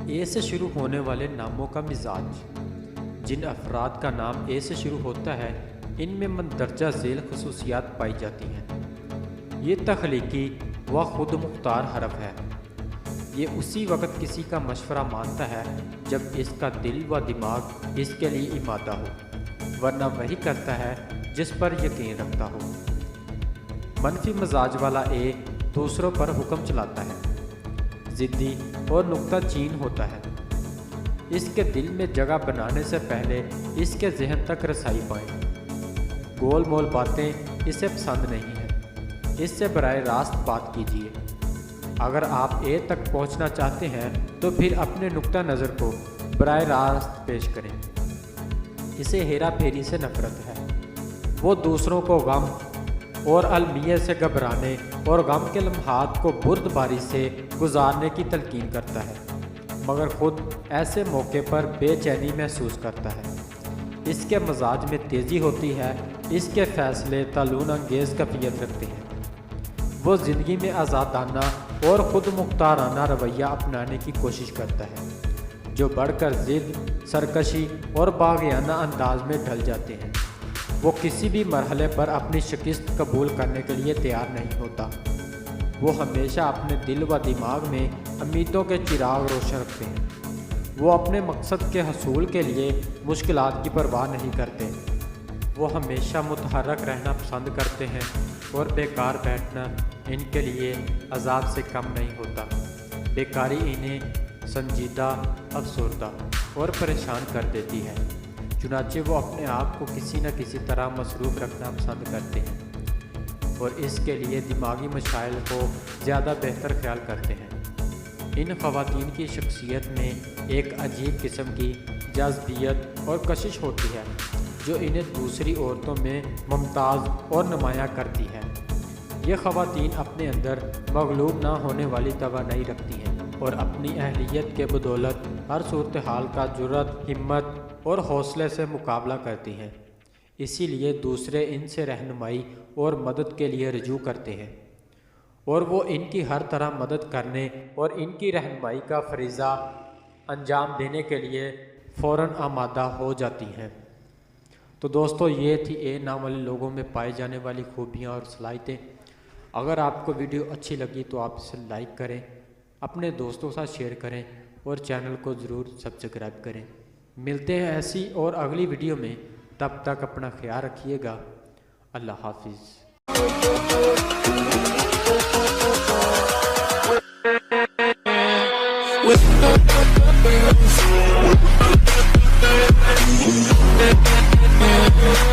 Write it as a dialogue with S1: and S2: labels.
S1: اے سے شروع ہونے والے ناموں کا مزاج۔ جن افراد کا نام اے سے شروع ہوتا ہے ان میں مندرجہ ذیل خصوصیات پائی جاتی ہیں۔ یہ تخلیقی و خود مختار حرف ہے۔ یہ اسی وقت کسی کا مشورہ مانتا ہے جب اس کا دل و دماغ اس کے لیے آمادہ ہو، ورنہ وہی کرتا ہے جس پر یقین رکھتا ہو۔ منفی مزاج والا اے دوسروں پر حکم چلاتا ہے، ضدی اور نکتہ چین ہوتا ہے۔ اس کے دل میں جگہ بنانے سے پہلے اس کے ذہن تک رسائی پائیں۔ گول مول باتیں اسے پسند نہیں ہیں، اس سے براہ راست بات کیجیے۔ اگر آپ اے تک پہنچنا چاہتے ہیں تو پھر اپنے نقطہ نظر کو براہ راست پیش کریں۔ اسے ہیرا پھیری سے نفرت ہے۔ وہ دوسروں کو غم اور المیت سے گھبرانے اور غم کے لمحات کو بردباری سے گزارنے کی تلقین کرتا ہے، مگر خود ایسے موقع پر بے چینی محسوس کرتا ہے۔ اس کے مزاج میں تیزی ہوتی ہے، اس کے فیصلے تعلق انگیز کیفیت رکھتے ہیں۔ وہ زندگی میں آزادانہ اور خود مختارانہ رویہ اپنانے کی کوشش کرتا ہے، جو بڑھ کر ضد، سرکشی اور باغیانہ انداز میں ڈھل جاتے ہیں۔ وہ کسی بھی مرحلے پر اپنی شکست قبول کرنے کے لیے تیار نہیں ہوتا۔ وہ ہمیشہ اپنے دل و دماغ میں امیدوں کے چراغ روشن رکھتے ہیں۔ وہ اپنے مقصد کے حصول کے لیے مشکلات کی پرواہ نہیں کرتے۔ وہ ہمیشہ متحرک رہنا پسند کرتے ہیں اور بیکار بیٹھنا ان کے لیے عذاب سے کم نہیں ہوتا۔ بیکاری انہیں سنجیدہ، افسردہ اور پریشان کر دیتی ہے، چنانچہ وہ اپنے آپ کو کسی نہ کسی طرح مصروف رکھنا پسند کرتے ہیں اور اس کے لیے دماغی مسائل کو زیادہ بہتر خیال کرتے ہیں۔ ان خواتین کی شخصیت میں ایک عجیب قسم کی جاذبیت اور کشش ہوتی ہے جو انہیں دوسری عورتوں میں ممتاز اور نمایاں کرتی ہے۔ یہ خواتین اپنے اندر مغلوب نہ ہونے والی توانائی رکھتی ہیں اور اپنی اہلیت کے بدولت ہر صورتحال کا جرأت، ہمت اور حوصلے سے مقابلہ کرتی ہیں۔ اسی لیے دوسرے ان سے رہنمائی اور مدد کے لیے رجوع کرتے ہیں اور وہ ان کی ہر طرح مدد کرنے اور ان کی رہنمائی کا فریضہ انجام دینے کے لیے فوراً آمادہ ہو جاتی ہیں۔ تو دوستو، یہ تھی اے نام والے لوگوں میں پائے جانے والی خوبیاں اور صلاحیتیں۔ اگر آپ کو ویڈیو اچھی لگی تو آپ اسے لائک کریں، اپنے دوستوں کے ساتھ شیئر کریں اور چینل کو ضرور سبسکرائب کریں۔ ملتے ہیں ایسی اور اگلی ویڈیو میں، تب تک اپنا خیال رکھیے گا۔ اللہ حافظ۔
S2: With